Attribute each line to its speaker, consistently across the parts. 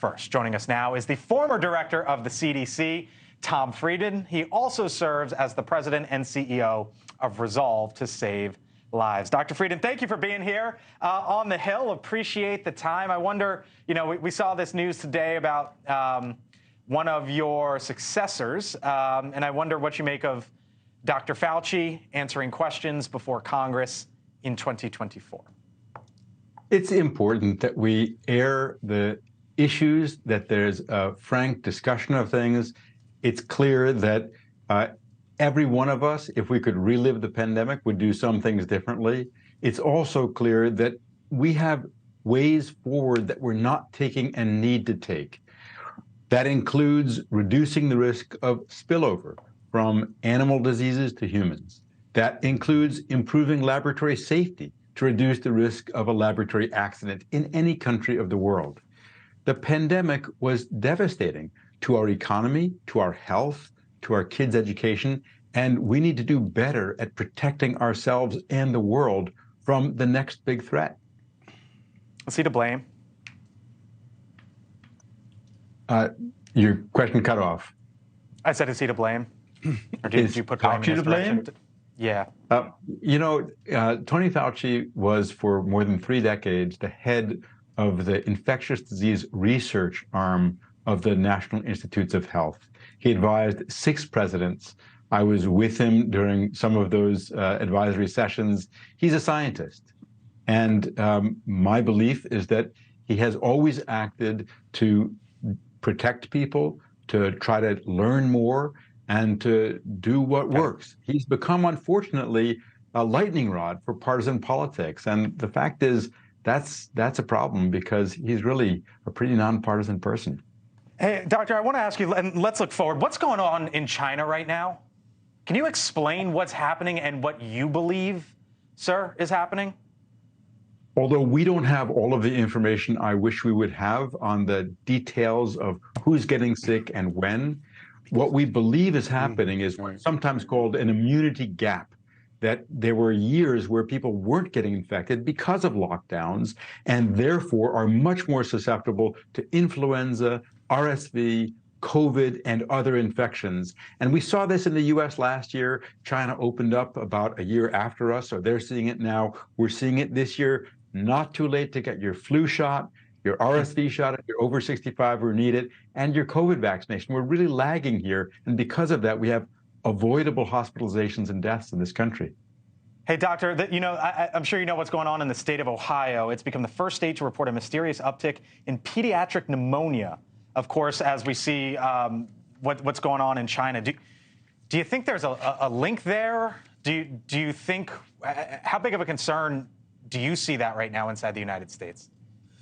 Speaker 1: first. Joining us now is the former director of the CDC, Tom Frieden. He also serves as the president and CEO of Resolve to Save Lives. Dr. Frieden, thank you for being here on the Hill. Appreciate the time. I wonder, we saw this news today about one of your successors, and I wonder what you make of Dr. Fauci answering questions before Congress in 2024.
Speaker 2: It's important that we air the issues, that there's a frank discussion of things. It's clear that every one of us, if we could relive the pandemic, would do some things differently. It's also clear that we have ways forward that we're not taking and need to take. That includes reducing the risk of spillover from animal diseases to humans. That includes improving laboratory safety to reduce the risk of a laboratory accident in any country of the world. The pandemic was devastating to our economy, to our health, to our kids' education, and we need to do better at protecting ourselves and the world from the next big threat.
Speaker 1: Is he to blame?
Speaker 2: Your question cut off.
Speaker 1: I said, is he to blame? Or did you put blame in his direction? Yeah.
Speaker 2: Tony Fauci was for more than 3 decades the head of the infectious disease research arm of the National Institutes of Health. He advised 6 presidents. I was with him during some of those advisory sessions. He's a scientist. And my belief is that he has always acted to protect people, to try to learn more, and to do what works. He's become, unfortunately, a lightning rod for partisan politics. And the fact is, that's a problem because he's really a pretty nonpartisan person.
Speaker 1: Hey, Doctor, I want to ask you, and let's look forward. What's going on in China right now? Can you explain what's happening and what you believe, sir, is happening?
Speaker 2: Although we don't have all of the information I wish we would have on the details of who's getting sick and when, what we believe is happening is what's sometimes called an immunity gap, that there were years where people weren't getting infected because of lockdowns and therefore are much more susceptible to influenza, RSV, COVID, and other infections. And we saw this in the US last year. China opened up about a year after us, so they're seeing it now. We're seeing it this year. Not too late to get your flu shot, your RSV shot if you're over 65 or need it, and your COVID vaccination. We're really lagging here. And because of that, we have avoidable hospitalizations and deaths in this country.
Speaker 1: Hey, doctor, I'm sure you know what's going on in the state of Ohio. It's become the first state to report a mysterious uptick in pediatric pneumonia. Of course, as we see what's going on in China. Do you think there's a link there? Do you think, how big of a concern do you see that right now inside the United States?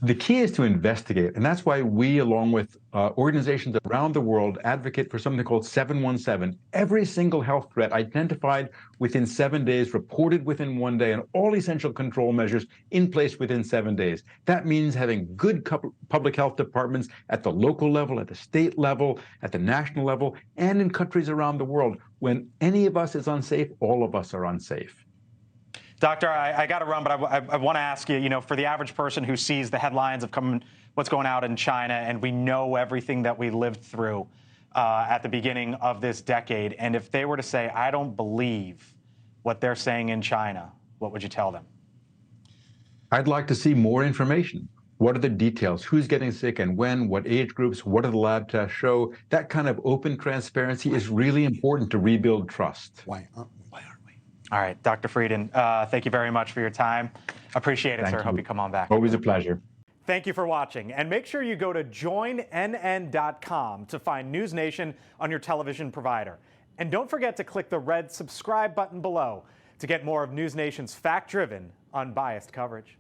Speaker 2: The key is to investigate, and that's why we, along with organizations around the world, advocate for something called 717. Every single health threat identified within 7 days, reported within 1 day, and all essential control measures in place within 7 days. That means having good public health departments at the local level, at the state level, at the national level, and in countries around the world. When any of us is unsafe, all of us are unsafe.
Speaker 1: Doctor, I got to run, but I want to ask you, for the average person who sees the headlines of what's going out in China, and we know everything that we lived through at the beginning of this decade, and if they were to say, I don't believe what they're saying in China, what would you tell them?
Speaker 2: I'd like to see more information. What are the details? Who's getting sick and when? What age groups? What do the lab tests show? That kind of open transparency is really important to rebuild trust.
Speaker 3: Why aren't we?
Speaker 1: All right, Dr. Frieden, thank you very much for your time. Appreciate it, sir. Hope you come on back.
Speaker 2: Always a pleasure.
Speaker 1: Thank you for watching. And make sure you go to joinnn.com to find NewsNation on your television provider. And don't forget to click the red subscribe button below to get more of NewsNation's fact-driven, unbiased coverage.